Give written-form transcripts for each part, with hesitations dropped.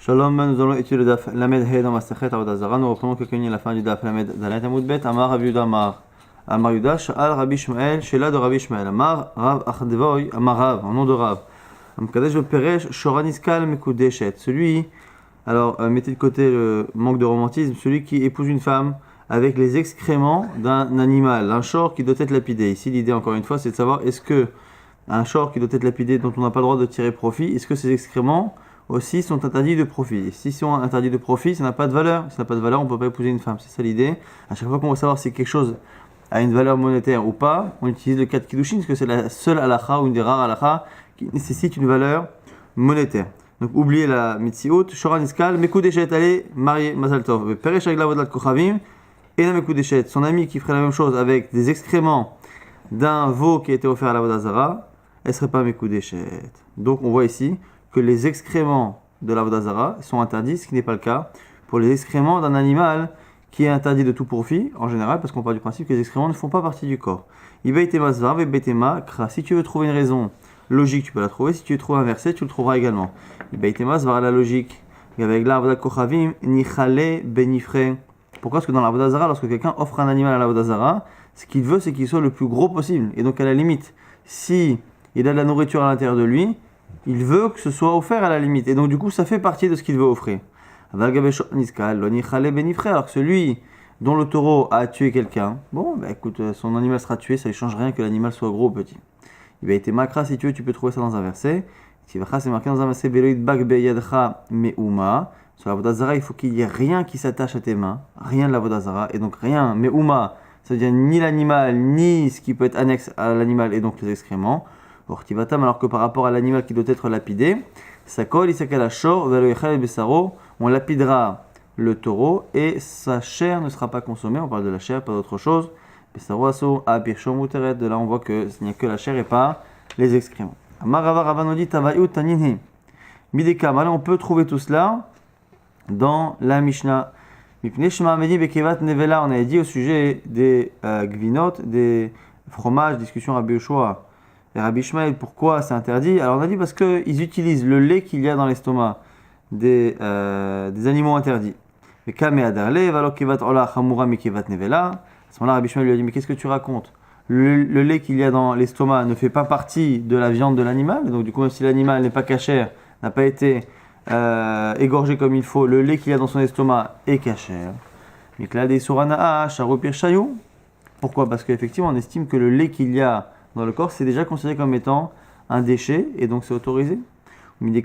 Shalom, nous allons étudier le Daf Lamed He dans Masechet Avodah Zarah. Nous reprenons quelques lignes à la fin du Daf Lamed Dalet Amud Bet. Amar Rav Yuda Amar Yuda Sha'al Rabbi Shmuel Shela de Rabbi Shmuel Amar Rav Achdevoy Amar Rav en nom de Rav Amkadesh Peresh Shoraniskal Mekudeshet. Celui, alors mettez de côté le manque de romantisme, celui qui épouse une femme avec les excréments d'un animal, un shor qui doit être lapidé. Ici l'idée encore une fois c'est de savoir est-ce que un shor qui doit être lapidé dont on n'a pas le droit de tirer profit, est-ce que ces excréments aussi sont interdits de profit. Si ils sont interdits de profit, ça n'a pas de valeur. Si ça n'a pas de valeur, on ne peut pas épouser une femme. C'est ça l'idée. À chaque fois qu'on veut savoir si quelque chose a une valeur monétaire ou pas, on utilise le cas de Kiddushin, parce que c'est la seule halakha ou une des rares halakha qui nécessite une valeur monétaire. Donc oubliez la mitziot, shoran iskal, mekudeshet, allez, marié, mazal tov. Peresh agla vodlat kochavim, et la mekudeshet. Son ami qui ferait la même chose avec des excréments d'un veau qui a été offert à la vodazara, elle ne serait pas mekudeshet. Donc on voit ici que les excréments de la Avodah Zarah sont interdits, ce qui n'est pas le cas pour les excréments d'un animal qui est interdit de tout profit, en général, parce qu'on part du principe que les excréments ne font pas partie du corps. Si tu veux trouver une raison logique, tu peux la trouver. Si tu veux trouver un verset, tu le trouveras également. La logique. Pourquoi? Parce que dans la Avodah Zarah, lorsque quelqu'un offre un animal à la Avodah Zarah, ce qu'il veut, c'est qu'il soit le plus gros possible. Et donc, à la limite, si il a de la nourriture à l'intérieur de lui, il veut que ce soit offert à la limite. Et donc du coup, ça fait partie de ce qu'il veut offrir. Alors que celui dont le taureau a tué quelqu'un, bon, bah écoute, son animal sera tué, ça ne change rien que l'animal soit gros ou petit. Il a été makra, si tu veux, tu peux trouver ça dans un verset. C'est marqué dans un verset, sur la Avodah Zarah, il faut qu'il y ait rien qui s'attache à tes mains, rien de la Avodah Zarah, et donc rien, me'uma, ça veut dire ni l'animal, ni ce qui peut être annexe à l'animal, et donc les excréments. Alors que par rapport à l'animal qui doit être lapidé, on lapidera le taureau et sa chair ne sera pas consommée. On parle de la chair, pas d'autre chose. De là, on voit qu'il n'y a que la chair et pas les excréments. On peut trouver tout cela dans la Mishnah. On avait dit au sujet des gvinot, des fromages, discussion Rabbi Yoshua et Rabbi Shmuel, pourquoi c'est interdit? Alors on a dit parce qu'ils utilisent le lait qu'il y a dans l'estomac des animaux interdits. À ce moment-là, Rabbi Shmuel lui a dit, mais qu'est-ce que tu racontes? Le lait qu'il y a dans l'estomac ne fait pas partie de la viande de l'animal, donc du coup, même si l'animal n'est pas cachère, n'a pas été égorgé comme il faut, le lait qu'il y a dans son estomac est cachère. Pourquoi? Parce qu'effectivement, on estime que le lait qu'il y a dans le corps, c'est déjà considéré comme étant un déchet, et donc c'est autorisé. Et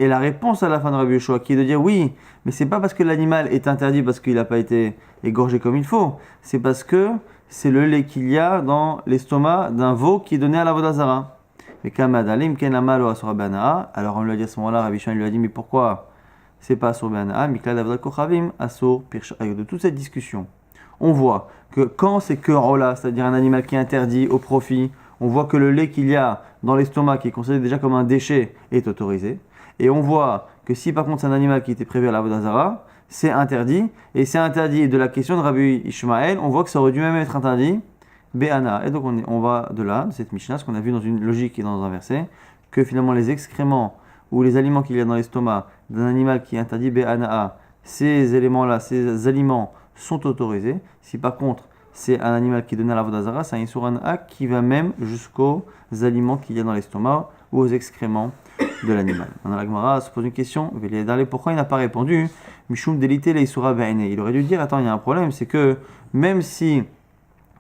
la réponse à la fin de Rabbi Yoshua, qui est de dire oui, mais c'est pas parce que l'animal est interdit parce qu'il n'a pas été égorgé comme il faut, c'est parce que c'est le lait qu'il y a dans l'estomac d'un veau qui est donné à la Avodah Zarah. Alors on lui a dit à ce moment-là, Rabbi Yoshua lui a dit, mais pourquoi c'est pas Asur Be'anaa, Miklad Avodat Kochavim, Asur Pirsha. De toute cette discussion, on voit que quand c'est que rola, c'est-à-dire un animal qui est interdit au profit, on voit que le lait qu'il y a dans l'estomac, qui est considéré déjà comme un déchet, est autorisé. Et on voit que si par contre c'est un animal qui était prévu à la Avodah Zarah, c'est interdit. Et c'est interdit de la question de Rabbi Ishmael, on voit que ça aurait dû même être interdit, Be'ana. Et donc on va de là, de cette Mishnah, ce qu'on a vu dans une logique et dans un verset, que finalement les excréments ou les aliments qu'il y a dans l'estomac d'un animal qui est interdit, Be'ana, ces éléments-là, ces aliments sont autorisés. Si par contre c'est un animal qui est donné à la Avodah Zarah, c'est un Isuran Hak qui va même jusqu'aux aliments qu'il y a dans l'estomac ou aux excréments de l'animal. Dans la Gemara se pose une question, pourquoi il n'a pas répondu Mishum delité le Isura Be'ene. Il aurait dû dire, attends, il y a un problème, c'est que même si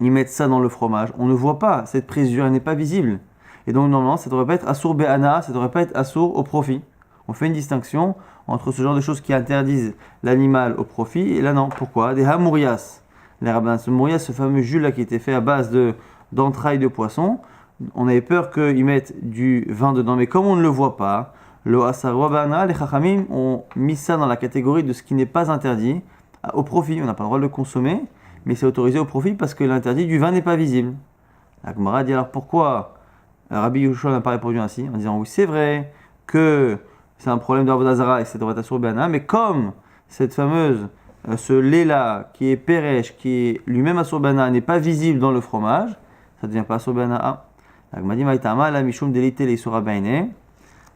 ils mettent ça dans le fromage, on ne voit pas, cette présure, elle n'est pas visible. Et donc normalement, ça ne devrait pas être Asur Be'ana, ça ne devrait pas être Asur au profit. On fait une distinction entre ce genre de choses qui interdisent l'animal au profit, et là non. Pourquoi? Des hamourias. Les rabbins, ce mourias, ce fameux jus là qui était fait à base d'entrailles de poisson, on avait peur qu'ils mettent du vin dedans, mais comme on ne le voit pas, le asarwa bana, les chachamim ont mis ça dans la catégorie de ce qui n'est pas interdit au profit. On n'a pas le droit de le consommer, mais c'est autorisé au profit parce que l'interdit du vin n'est pas visible. La Gemara dit alors pourquoi Rabbi Yoshua n'a pas répondu ainsi, en disant oui c'est vrai que c'est un problème de Avodah Zarah et c'est devrait être Asur Be'ana, mais comme cette fameuse ce lait-là, qui est Peresh, qui est lui-même Asur Be'ana, n'est pas visible dans le fromage, ça ne devient pas Asur Be'ana. La Gemara dit Maïtama, la Mishum delité le Isura Be'ene.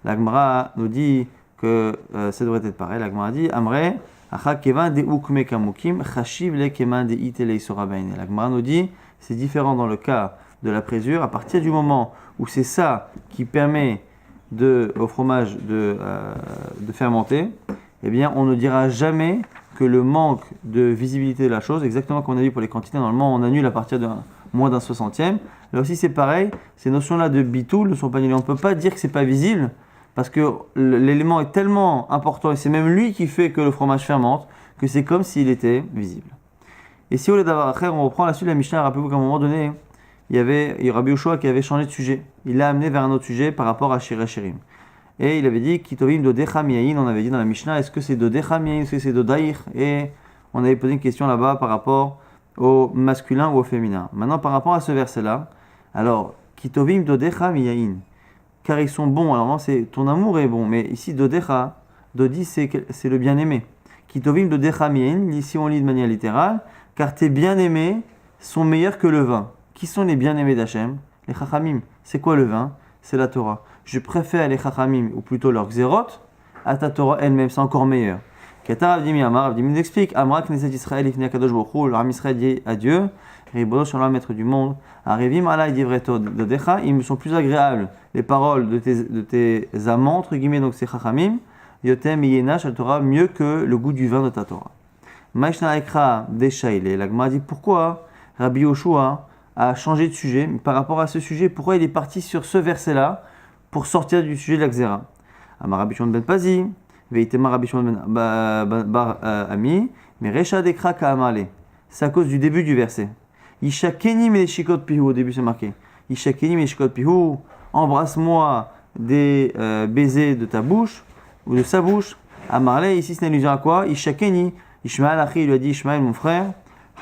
La Gemara nous dit que ça devrait être pareil. La Gemara dit Amre, acha kevan de ukme kamukim, chashiv le keman de itele sorabaine. La Gemara nous dit c'est différent dans le cas de la présure. À partir du moment où c'est ça qui permet au fromage de fermenter, eh bien on ne dira jamais que le manque de visibilité de la chose, exactement comme on a vu pour les quantités, normalement on annule à partir de moins d'un soixantième. Là aussi c'est pareil, ces notions-là de bitoul ne sont pas annulées. On ne peut pas dire que c'est pas visible, parce que l'élément est tellement important, et c'est même lui qui fait que le fromage fermente, que c'est comme s'il était visible. Et si au lieu d'avoir après, on reprend la suite de la Mishnah, rappelez-vous qu'à un moment donné, il y avait Rabbi Yoshua qui avait changé de sujet. Il l'a amené vers un autre sujet par rapport à Shireh Shirim. Et il avait dit Kitovim Dodecha Miyayin, on avait dit dans la Mishnah, est-ce que c'est Dodecha Miyayin, est-ce que c'est Dodaïr? Et on avait posé une question là-bas par rapport au masculin ou au féminin. Maintenant, par rapport à ce verset-là, alors, Kitovim Dodecha Miyayin, car ils sont bons, alors non, c'est ton amour est bon, mais ici Dodecha, Dodi c'est le bien-aimé. Kitovim Dodecha Miyayin, ici on lit de manière littérale, car tes bien-aimés sont meilleurs que le vin. Qui sont les bien-aimés d'Hachem? Les Chachamim. C'est quoi le vin? C'est la Torah. Je préfère les Chachamim, ou plutôt leur Xérot, à ta Torah elle-même, c'est encore meilleur. Ketar Avdimi Amar, Avdimi nous explique, Amra Knesset Israël, Ifni Akadosh Baruch Hu, le Ram Israël dit à Dieu, Ribono Shalom, maître du monde, Arivim Alay Divreto Dodecha, ils me sont plus agréables, les paroles de tes amants, entre guillemets, donc c'est Chachamim, Yotem Yena Shal Torah, mieux que le goût du vin de ta Torah. Maishna Ekra Deshaile, la Gemara dit pourquoi Rabbi Yoshua a changé de sujet, mais par rapport à ce sujet, pourquoi il est parti sur ce verset-là pour sortir du sujet de la Xéra. Amar Rabbi Shimon ben Pazi, Veitema Rabbi Shimon ben Bar Ami, mais Recha Dekra Ka'amale. C'est à cause du début du verset. Ishakeni meleshikot pihu, au début c'est marqué. Ishakeni meleshikot pihu, embrasse-moi des baisers de ta bouche, ou de sa bouche. Amarle, ici c'est une allusion à quoi? Ishakeni, Ishmael Achi, il lui a dit Ishmael mon frère,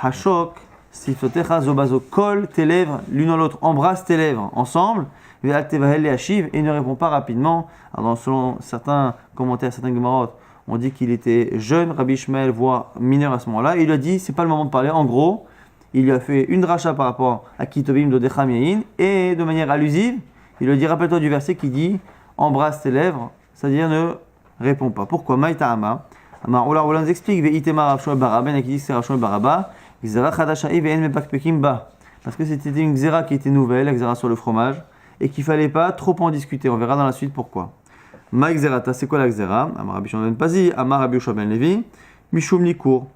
Hashok, Sifotecha Zobazo, colle tes lèvres l'une à l'autre, embrasse tes lèvres ensemble, et ne répond pas rapidement. Alors, selon certains commentaires, certains Gemarot, on dit qu'il était jeune, Rabbi Ishmael, voire mineur à ce moment-là, et il lui a dit c'est pas le moment de parler. En gros, il lui a fait une dracha par rapport à Kitovim Dodecha Miyayin, et de manière allusive, il lui a dit rappelle-toi du verset qui dit embrasse tes lèvres, c'est-à-dire ne réponds pas. Pourquoi Maïta Ama Amar Ola nous explique Veitema Rav Shmuel bar Abba, qui dit que c'est Rav Shmuel bar Abba, parce que c'était une xéra qui était nouvelle, la xéra sur le fromage, et qu'il ne fallait pas trop en discuter. On verra dans la suite pourquoi. Ma xérata, c'est quoi la xéra? Amar Rabbi Shimon ben Pazi, Amar Rabbi Yoshua ben Levi, Mishum Nikour.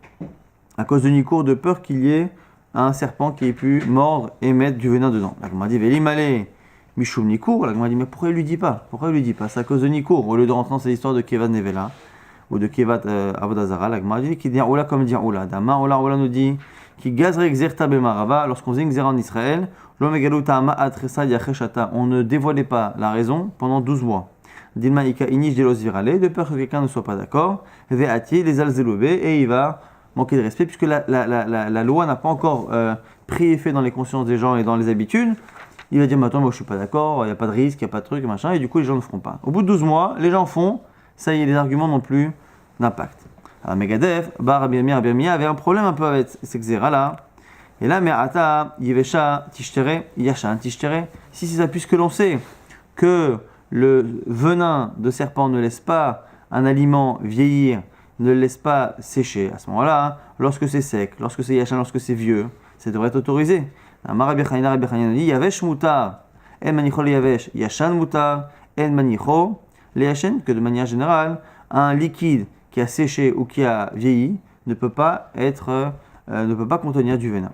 À cause de Nikour, de peur qu'il y ait un serpent qui ait pu mordre et mettre du venin dedans. La Gemara dit Veli Malé, Mishum Nikour. La Gemara dit mais pourquoi il lui dit pas? Pourquoi il lui dit pas? C'est à cause de Nikour. Au lieu de rentrer dans cette histoire de Kevat Nevela ou de Kevat Avodazara, la Gemara dit qui dit Oula comme dire Oula. Dama Oula nous dit qui gazre exerta bemarava, lorsqu'on faisait une xéra en Israël, on ne dévoilait pas la raison pendant 12 mois. Dilma ika inish delos virale, de peur que quelqu'un ne soit pas d'accord, veati les alzelobe, et il va manquer de respect, puisque la loi n'a pas encore pris effet dans les consciences des gens et dans les habitudes. Il va dire, mais attends, moi je suis pas d'accord, il n'y a pas de risque, il n'y a pas de truc, machin, et du coup les gens ne feront pas. Au bout de 12 mois, les gens font, ça y est, les arguments n'ont plus d'impact. Alors Megadef, Bar Abirmia avait un problème un peu avec ces xéra-là. Et là, Me'ata, Yevesha, Tishtere, Yashan, Tishtere. Si c'est ça, puisque l'on sait que le venin de serpent ne laisse pas un aliment vieillir, ne le laisse pas sécher, à ce moment-là, lorsque c'est sec, lorsque c'est Yashan, lorsque c'est vieux, ça devrait être autorisé. Rabbi Chanina dit Yavesh mutar, en manicho le Yavesh, Yashan mutar, en manicho le Yashan, que de manière générale, un liquide qui a séché ou qui a vieilli ne peut pas contenir du venin.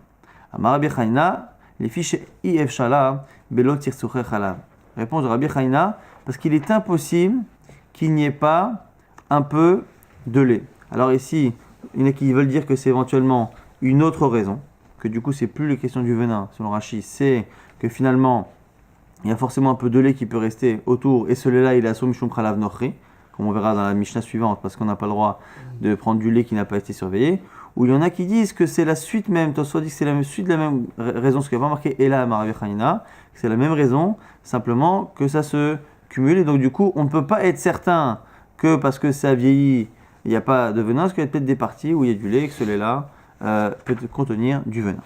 Amar Rabbi Chanina, les fiches if shala belot tirsuche chalav. Réponse de Rabbi Chanina, parce qu'il est impossible qu'il n'y ait pas un peu de lait. Alors ici, il y en a qui veulent dire que c'est éventuellement une autre raison, que du coup c'est plus la question du venin, selon Rashi, c'est que finalement il y a forcément un peu de lait qui peut rester autour, et ce lait-là il est assoum shum chalav nochri, comme on verra dans la Mishnah suivante, parce qu'on n'a pas le droit de prendre du lait qui n'a pas été surveillé, ou il y en a qui disent que c'est la suite même, Tosfot dit que c'est la suite de la même raison, ce qui n'a pas marqué Ela Amar Rabbi Chanina, c'est la même raison, simplement que ça se cumule, et donc du coup on ne peut pas être certain que parce que ça vieillit, il n'y a pas de venin, parce qu'il y a peut-être des parties où il y a du lait, et que ce lait-là peut contenir du venin.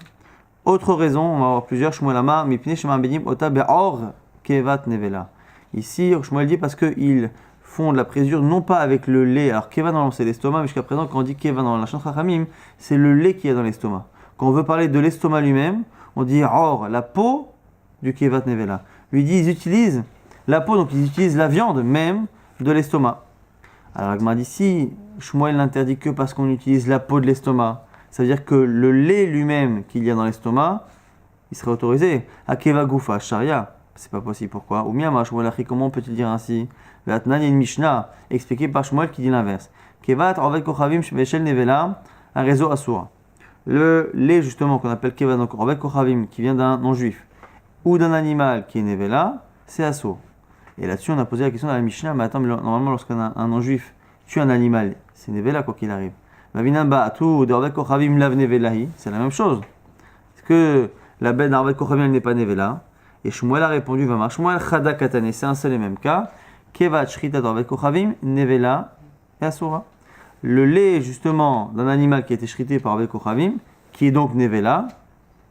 Autre raison, on va avoir plusieurs, Shmuel Amar, Mipnei Shema Bedim Ota Be'or Kevat Nevela. Ici, Shmuel dit parce qu'ils font de la présure non pas avec le lait. Alors, Keva dans c'est l'estomac, mais jusqu'à présent, quand on dit Keva dans la Shon Chachamim, c'est le lait qu'il y a dans l'estomac. Quand on veut parler de l'estomac lui-même, on dit or, la peau du Kevat Nevela. Lui dit, ils utilisent la peau, donc ils utilisent la viande même de l'estomac. Alors, Agma dit si Shmuel n'interdit que parce qu'on utilise la peau de l'estomac, ça veut dire que le lait lui-même qu'il y a dans l'estomac, il serait autorisé. Akeva Goufa, Sharia, c'est pas possible. Pourquoi? Ou Miyama Shmuel Achi, comment peut-il dire ainsi? Vatnan, il y a une Mishnah expliquée par Shmuel qui dit l'inverse. Kevat, Orvet Kochavim, Shveshel Nevela, un réseau Asura. Le lait, justement, qu'on appelle Kevat, donc Orvet Kochavim, qui vient d'un non-juif, ou d'un animal qui est Nevela, c'est Asur. Et là-dessus, on a posé la question dans la Mishnah, mais attends, mais normalement, lorsqu'un non-juif tue un animal, c'est Nevela, quoi qu'il arrive. Mavinamba, tout, d'Orvet Kochavim, lav Nevelahi, c'est la même chose. Est-ce que la bête d'Orvet Kochavim, elle n'est pas Nevela? Et Shmuel a répondu, Vamar, Shmuel Chada Katane, c'est un seul et même cas. Kevat Shrita d'Orvet Kochavim, Nevela et Asura. Le lait, justement, d'un animal qui a été shrité par Orvet Kochavim, qui est donc Nevela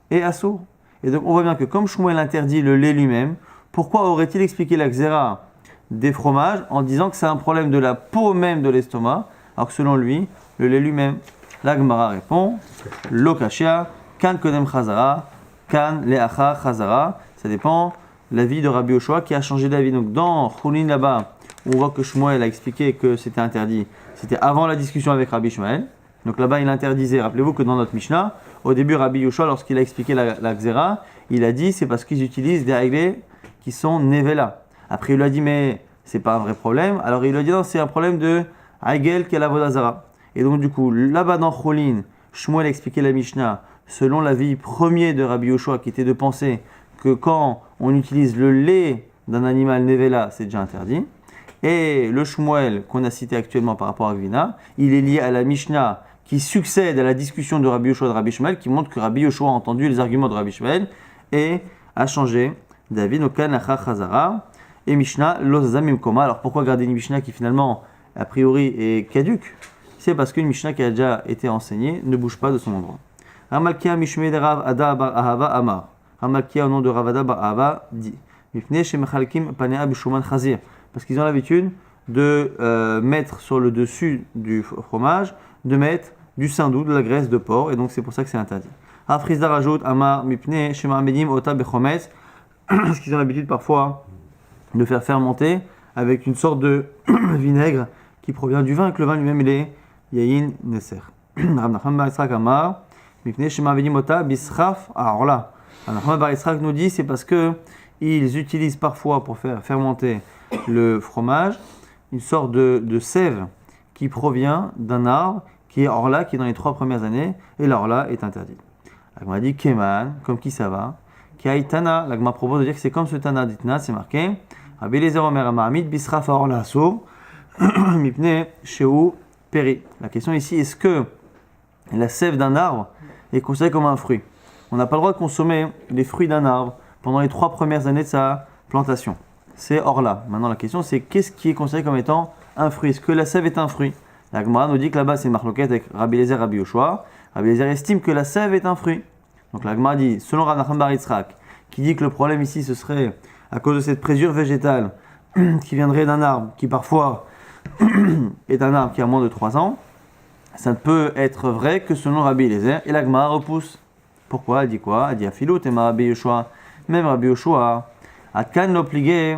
et Asur. Et donc, on voit bien que comme Shmuel interdit le lait lui-même, pourquoi aurait-il expliqué la xéra des fromages en disant que c'est un problème de la peau même de l'estomac, alors que selon lui, le lait lui-même? La Gemara répond, Lokashia, Kan Kodem Chazara, Kan Leacha Chazara. Ça dépend de l'avis de Rabbi Yoshua qui a changé d'avis. Donc dans Choulin là-bas, on voit que Shmuel a expliqué que c'était interdit. C'était avant la discussion avec Rabbi Shmuel. Donc là-bas, il interdisait. Rappelez-vous que dans notre Mishnah, au début, Rabbi Yoshua, lorsqu'il a expliqué la xéra, il a dit c'est parce qu'ils utilisent des règles qui sont nevela. Après, il lui a dit mais c'est pas un vrai problème. Alors il lui a dit non, c'est un problème de Hagel qu'est la Vodazara. Et donc du coup, là-bas dans Choulin, Shmuel a expliqué la Mishnah selon l'avis premier de Rabbi Yoshua qui était de penser que quand on utilise le lait d'un animal nevela, c'est déjà interdit. Et le Shmuel qu'on a cité actuellement par rapport à Gvina, il est lié à la Mishnah qui succède à la discussion de Rabbi Yoshua et de Rabbi Shmuel, qui montre que Rabbi Yoshua a entendu les arguments de Rabbi Shmuel et a changé d'avis. Donc, Kanacha Chazara et Mishnah Lozamim Koma. Alors, pourquoi garder une Mishnah qui finalement, a priori, est caduque? C'est parce qu'une Mishnah qui a déjà été enseignée ne bouge pas de son endroit. Ramalkia Mishme de Rav Ada Bar Ahava Amar. Ramalkia au nom de Ravada Bar Ahava dit parce qu'ils ont l'habitude de mettre sur le dessus du fromage, de mettre du sindou, de la graisse de porc, et donc c'est pour ça que c'est interdit. Afrizda rajoute Amar Mipne Shema Medim Ota Bechometz, parce qu'ils ont l'habitude parfois de faire fermenter avec une sorte de vinaigre qui provient du vin, et que le vin lui-même il est Yayin Neser. Rav Nachman bar Yitzhak Amar Mipne Shema Medim Ota Bisraf. Alors là, Rav Nachman bar Yitzhak nous dit c'est parce que ils utilisent parfois pour faire fermenter le fromage une sorte de sève qui provient d'un arbre qui est orla, qui est dans les 3 premières années, et l'orla est interdit. L'agma dit Keman, comme qui ça va? Kai Tana, l'agma propose de dire que c'est comme ce Tana d'Itna, c'est marqué Rabbi Eliezer Omer Amahamid Bisraf Orla Asur Mipne Sheu Peri. La question ici, est-ce que la sève d'un arbre est considérée comme un fruit? On n'a pas le droit de consommer les fruits d'un arbre pendant les 3 premières années de sa plantation. C'est orla. Maintenant, la question, c'est qu'est-ce qui est considéré comme étant un fruit? Est-ce que la sève est un fruit? La Gemara nous dit que là-bas, c'est une marloquette avec Rabbi Eliezer et Rabbi Yoshua. Rabbi Eliezer estime que la sève est un fruit. Donc la Gemara dit, selon Rav Nachman bar Yitzhak, qui dit que le problème ici, ce serait à cause de cette présure végétale qui viendrait d'un arbre qui parfois est un arbre qui a moins de 3 ans, ça ne peut être vrai que selon Rabbi Eliezer. Et la Gemara repousse. Pourquoi? Elle dit quoi? Elle dit Afilou, Tema Rabbi Yoshua. Même Rabbi Yoshua, Akan l'obligé,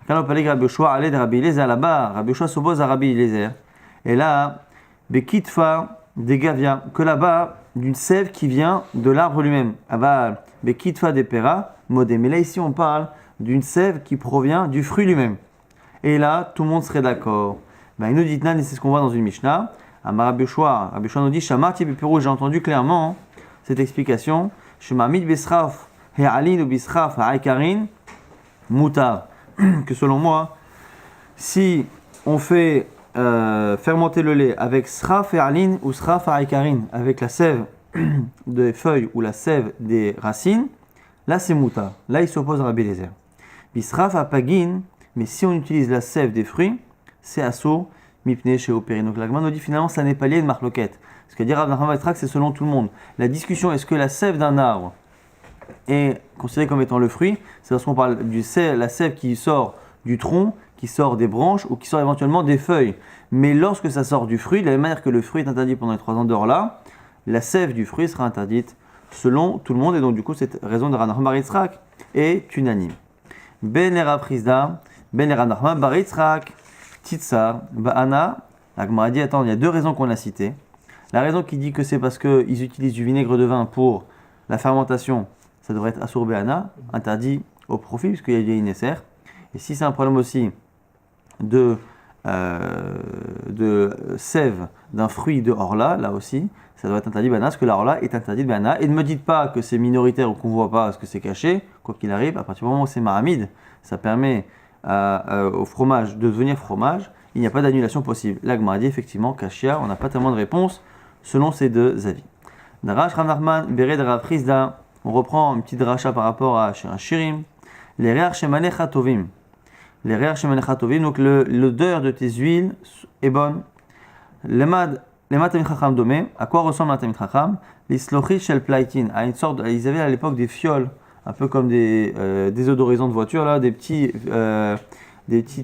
Rabbi Yoshua allait de Rabbi Eliezer là-bas. Rabbi Yoshua s'oppose à Rabbi Eliezer. Et là, Bekitfa des Gavia, que là-bas, d'une sève qui vient de l'arbre lui-même. Aval, Bekitfa des Pera, Modé. Mais là, ici, on parle d'une sève qui provient du fruit lui-même. Et là, tout le monde serait d'accord. Ben, il nous dit, c'est ce qu'on voit dans une Mishnah. Amar Rabbi Yoshua nous dit, Shamarti Bepirou, j'ai entendu clairement cette explication. Shemamid Besraf. He'alin ou bisraf ha'ikarin mutar. Que selon moi, si on fait fermenter le lait avec sraf he'alin ou sraf ha'ikarin, avec la sève des feuilles ou la sève des racines, là c'est mutar. Là il s'oppose à Rabbi Eliezer. Bisraf ha'pagin, mais si on utilise la sève des fruits, c'est assour mipne chez opéri. Donc la Gemara nous dit finalement ça n'est pas lié de marloquette. Ce que dit Rav Nachman bar Yitzhak, c'est selon tout le monde. La discussion, est-ce que la sève d'un arbre est considéré comme étant le fruit? C'est lorsqu'on parle de la sève qui sort du tronc, qui sort des branches ou qui sort éventuellement des feuilles. Mais lorsque ça sort du fruit, de la même manière que le fruit est interdit pendant les 3 ans d'Orla, la sève du fruit sera interdite selon tout le monde. Et donc du coup, cette raison de Rav bar Yitzhak est unanime. Ben Rav Chizda, Ben Rav bar Yitzhak, Titsar, Ba'ana. La Gemara dit, attends, il y a 2 raisons qu'on a citées. La raison qui dit que c'est parce qu'ils utilisent du vinaigre de vin pour la fermentation, ça devrait être Asur Be'ana, interdit au profit, puisqu'il y a du Inesser. Et si c'est un problème aussi de sève d'un fruit de Orla, là aussi, ça doit être interdit Be'ana, parce que la Orla est interdite Be'ana. Et ne me dites pas que c'est minoritaire ou qu'on ne voit pas parce que c'est caché, quoi qu'il arrive, à partir du moment où c'est mahamid, ça permet au fromage de devenir fromage, il n'y a pas d'annulation possible. La Gemara dit effectivement, Kashia, on n'a pas tellement de réponses selon ces 2 avis. Darash Rav Nachman, Bered Rav Chizda, on reprend une petite dracha par rapport à un shirim. Les re'ach shemanecha tovim. Les re'ach shemanecha tovim, donc l'odeur de tes huiles est bonne. Lemad tamid chacham domé, à quoi ressemble un tamid chacham? L'islochit shel plaitin, à une sorte, ils avaient à l'époque des fioles, un peu comme des désodorisants de voiture, là, des petites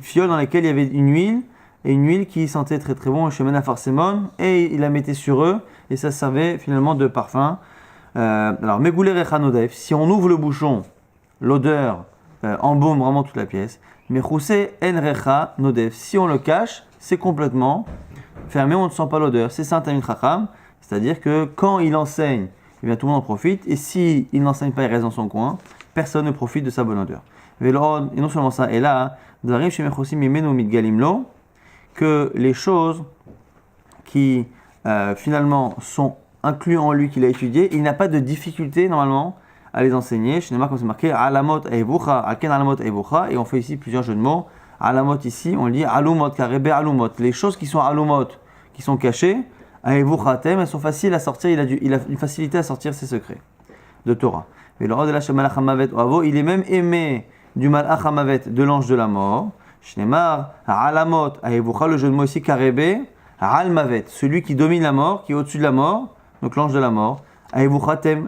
fioles dans lesquelles il y avait une huile, et une huile qui sentait très très bon, shemana farsemon, et il la mettait sur eux, et ça servait finalement de parfum. Alors, Megoulé Recha Nodef, si on ouvre le bouchon, l'odeur embaume vraiment toute la pièce. Mais Choussé En Recha Nodef, si on le cache, c'est complètement fermé, on ne sent pas l'odeur. C'est ça un Tamid Chacham, c'est-à-dire que quand il enseigne, eh bien, tout le monde en profite, et si il n'enseigne pas, il reste dans son coin, personne ne profite de sa bonne odeur. Et non seulement ça, et là, Darim Shemechosim Mimenu Midgalimlo, que les choses qui finalement sont inclus en lui qu'il a étudié, il n'a pas de difficulté normalement à les enseigner. Chez Neymar, comme c'est marqué, Alamot Eivucha, Alken Alamot Eivucha, et on fait ici plusieurs jeux de mots. Alamot ici, on lit Alumot, Karebe Alumot. Les choses qui sont Alumot, qui sont cachées, Eivuchatem, elles sont faciles à sortir, il a une facilité à sortir ses secrets de Torah. Mais le roi de la Shemalach Hamavet Oavo, il est même aimé du Malach Hamavet, de l'ange de la mort. Chez Neymar, Alamot Eivucha, le jeu de mots ici, Karebe Almavet, celui qui domine la mort, qui est au-dessus de la mort. Donc l'ange de la mort, Aevuchatem,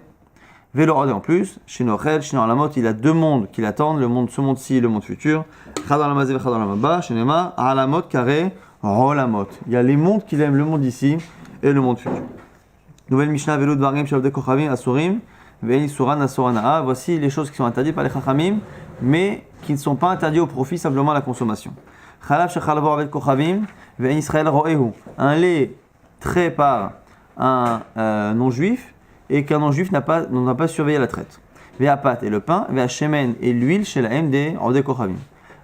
Vélorade en plus, chez Nochel, chez Alamot, il a 2 mondes qui l'attendent, ce monde-ci et le monde futur. Chadar Lamazé, Chadar Lamaba, chez Nema, Alamot, Carré, Rolamot. Il y a les mondes qu'il aime, le monde ici et le monde futur. Nouvelle Mishnah, Vélo de Vargem, Shavde Kochavim, Asurim, Ve'en Suran, Asuranaa. Voici les choses qui sont interdites par les Chachamim, mais qui ne sont pas interdites au profit, simplement à la consommation. Chalav, Shechalavo, Avec Kochavim, Ve'en Israël, Roehu. Un lait trait par un non-juif et qu'un non-juif n'a pas surveillé la traite. Ve'apat et le pain, ve'achemen et l'huile chez la MD Rodé Kochavim.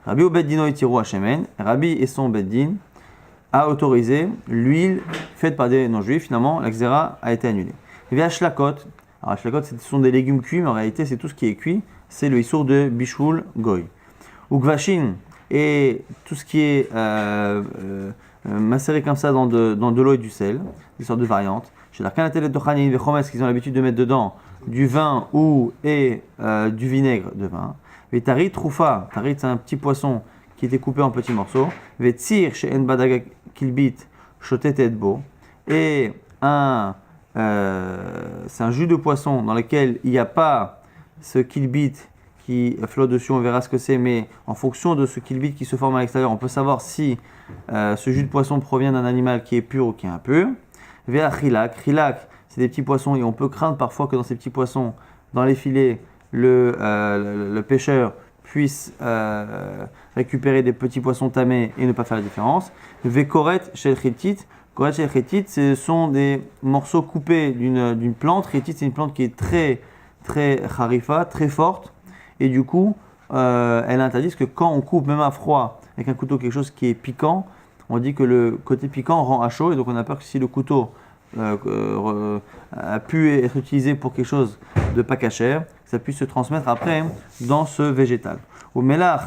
Rabbi ou Beddino itiru hachemen, Rabbi et son Beddin a autorisé l'huile faite par des non-juifs, finalement la xéra a été annulée. Ve'ashlakot, alors ashlakot ce sont des légumes cuits, mais en réalité c'est tout ce qui est cuit, c'est le issour de Bishul Goy. Ou Gvashin et tout ce qui est macéré comme ça dans de l'eau et du sel, des sortes de variantes. Chez la canatelle de Khanin et Chomes, qu'ils ont l'habitude de mettre dedans du vin et du vinaigre de vin. Vetari Troufa, tarit c'est un petit poisson qui était coupé en petits morceaux. Vetzir chez Enbadaga Kilbit, Shotet Edbo. Et c'est un jus de poisson dans lequel il n'y a pas ce Kilbit qui flotte dessus, on verra ce que c'est, mais en fonction de ce kilbit qui se forme à l'extérieur, on peut savoir si ce jus de poisson provient d'un animal qui est pur ou qui est impur. Vea chilak, chilak, c'est des petits poissons et on peut craindre parfois que dans ces petits poissons, dans les filets, le pêcheur puisse récupérer des petits poissons tamés et ne pas faire la différence. Vekoret shel chitit, koret shel chitit, ce sont des morceaux coupés d'une plante. Chitit, c'est une plante qui est très très harifa, très forte. Et du coup, elle interdit que quand on coupe même à froid avec un couteau quelque chose qui est piquant, on dit que le côté piquant rend à chaud et donc on a peur que si le couteau a pu être utilisé pour quelque chose de pas cachère, ça puisse se transmettre après dans ce végétal. Au melach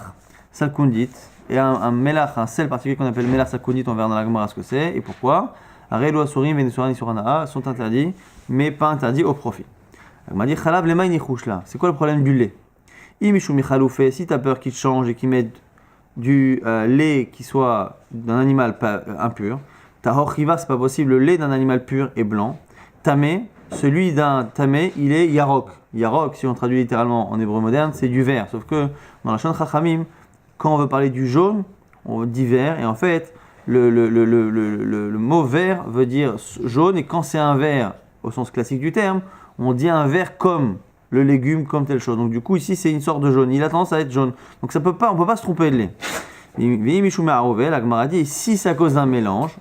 salkundit, et un melach, un sel particulier qu'on appelle melach salkundit, on verra dans la Gemara ce que c'est et pourquoi. Arelo asurim venesuran isuranaa sont interdits, mais pas interdits au profit. On m'a dit chalav lema inichouchla. C'est quoi le problème du lait? Si tu as peur qu'il change et qu'il mette du lait qui soit d'un animal impur, tahor chiva, c'est pas possible, le lait d'un animal pur est blanc. Tamé, celui d'un tamé, il est yarok. Yarok, si on traduit littéralement en hébreu moderne, c'est du vert. Sauf que dans la Shon Chachamim, quand on veut parler du jaune, on dit vert, et en fait, le mot vert veut dire jaune, et quand c'est un vert, au sens classique du terme, on dit un vert comme le légume, comme telle chose. Donc du coup, ici, c'est une sorte de jaune. Il a tendance à être jaune. Donc on ne peut pas se tromper de lait. La Gemara dit, si c'est à cause d'un mélange,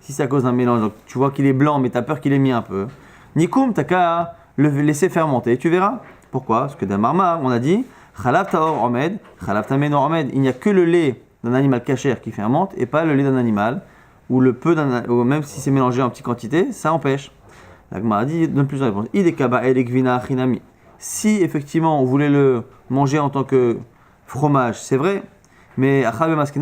donc tu vois qu'il est blanc, mais tu as peur qu'il ait mis un peu, Nikoum, tu n'as qu'à le laisser fermenter, tu verras. Pourquoi? Parce que dans Marmar, on a dit, Chalav Taor Omed, Chalav Tamen Omed, il n'y a que le lait d'un animal cachère qui fermente et pas le lait d'un animal, ou même si c'est mélangé en petite quantité, ça empêche. La Gemara dit, donne plusieurs réponses. Si effectivement on voulait le manger en tant que fromage, c'est vrai, mais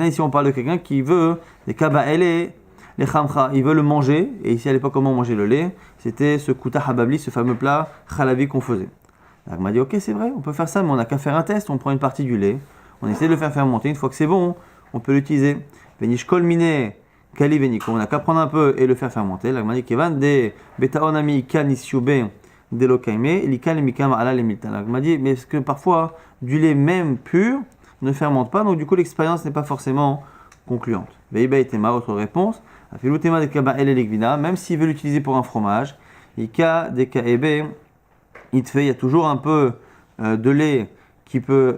ici on parle de quelqu'un qui veut des kaba'ele, les khamcha, il veut le manger, et ici à l'époque comment manger le lait, c'était ce kuta hababli, ce fameux plat khalavi qu'on faisait. La Gemara dit ok c'est vrai, on peut faire ça, mais on n'a qu'à faire un test, on prend une partie du lait, on essaie de le faire fermenter, une fois que c'est bon, on peut l'utiliser. Venishkol mine kali veniko, on n'a qu'à prendre un peu et le faire fermenter. La Gemara dit kevan de betaonami kanisyube de lokaime, likan lemikam ala lemiltan. La Gemara dit mais est-ce que parfois du lait même pur ne fermente pas, donc du coup l'expérience n'est pas forcément concluante. Veiba et tema, autre réponse. Afilutema de kaba el legvina, même s'il veut l'utiliser pour un fromage, ika de kaebe, il y a toujours un peu de lait qui peut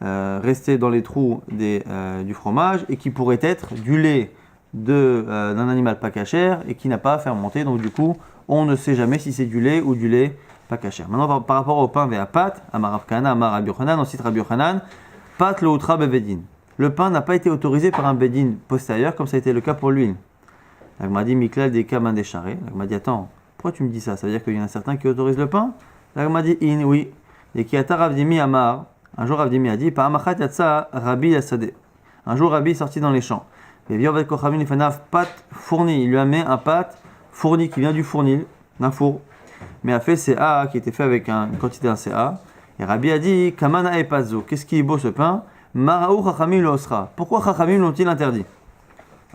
rester dans les trous du fromage et qui pourrait être du lait d'un animal pas cachère et qui n'a pas fermenté, donc du coup on ne sait jamais si c'est du lait ou du lait pas cachère. Maintenant par rapport au pain à pâte, Amar Rav Kahana, Amar Rabbi Yochanan, on cite Rabbi Yochanan, Pat le outra bevedin. Le pain n'a pas été autorisé par un bedin postérieur comme ça a été le cas pour l'huile. La Gemara dit Miklal des kaman des charrés. La Gemara dit attends, pourquoi tu me dis ça? Ça veut dire qu'il y en a certains qui autorisent le pain? La Gemara dit oui. Et qui ata Rav Dimi Amar. Un jour Rav Dimi a dit Pa'amachat yatsa Rabbi Yassade. Un jour Rabbi est sorti dans les champs. Et vient avec Kochavim Lifanav pat fourni. Il lui a mis un pâte fourni qui vient du fournil, d'un four. Mais a fait CA qui était fait avec une quantité d'un CA. Et Rabbi a dit Kamana e pazo. Qu'est-ce qui est beau ce pain? Maraou Chachamim le osra. Pourquoi Chachamim l'ont-ils interdit?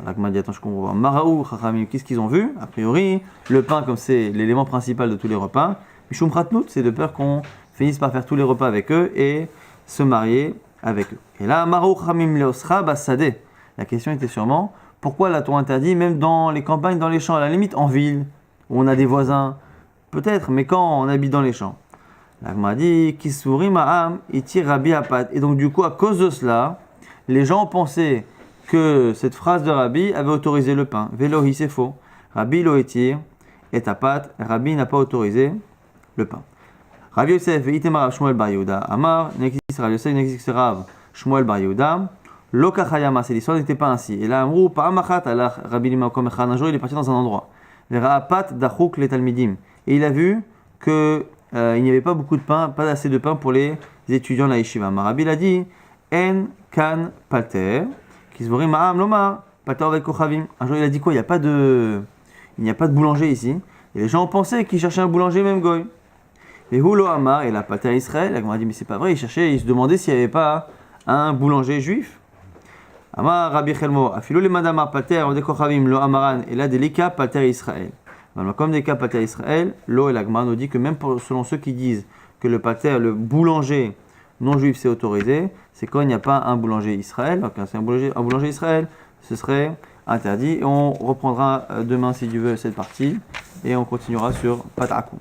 Alors que m'a dit attends je comprends pas. Maraou Chachamim, qu'est-ce qu'ils ont vu? A priori, le pain comme c'est l'élément principal de tous les repas. Mishum Pratnout, c'est de peur qu'on finisse par faire tous les repas avec eux et se marier avec eux. Et là, Maraou Chachamim le osra basade. La question était sûrement pourquoi l'a-t-on interdit même dans les campagnes, dans les champs, à la limite en ville où on a des voisins, peut-être, mais quand on habite dans les champs. La Gemara dit Kisuri ma'am iti Rabbi apat. Et donc du coup à cause de cela, les gens pensaient que cette phrase de Rabbi avait autorisé le pain. Velohi c'est faux. Rabbi lo etir et apat. Rabbi n'a pas autorisé le pain. Rabbi Yosef itemar Rav Shmuel bar Yehuda. Amar n'existe Rav Yosef n'existe Rav Shmuel bar Yehuda. Lo kachayama, c'est l'histoire n'était pas ainsi. Et là Amrou pa'amachat ala Rabbi limakom echan. Un jour il est parti dans un endroit. Vera apat dachuk le talmidim. Et il a vu que il n'y avait pas beaucoup de pain, pas assez de pain pour les étudiants de la yeshiva. Rabbi l'a dit, en kan palter, kisvori ma'am lomar, palter avec kochavim. Un jour il a dit quoi? Il n'y a pas de boulanger ici. Et les gens pensaient qu'il cherchait un boulanger même goy. Et hulo amar et la palter Israël. La Gemara dit mais c'est pas vrai. Il se demandait s'il n'y avait pas un boulanger juif. Amar Rabbi Chelmo, afilo le madamar palter avec kochavim lo amaran et la delika palter Israël. Comme des cas pater Israël, l'eau et la Gemara nous dit que même selon ceux qui disent que le pater, le boulanger non juif, c'est autorisé, c'est quand il n'y a pas un boulanger Israël. Donc, c'est un boulanger Israël, ce serait interdit. Et on reprendra demain, si Dieu veut, cette partie et on continuera sur Patakou.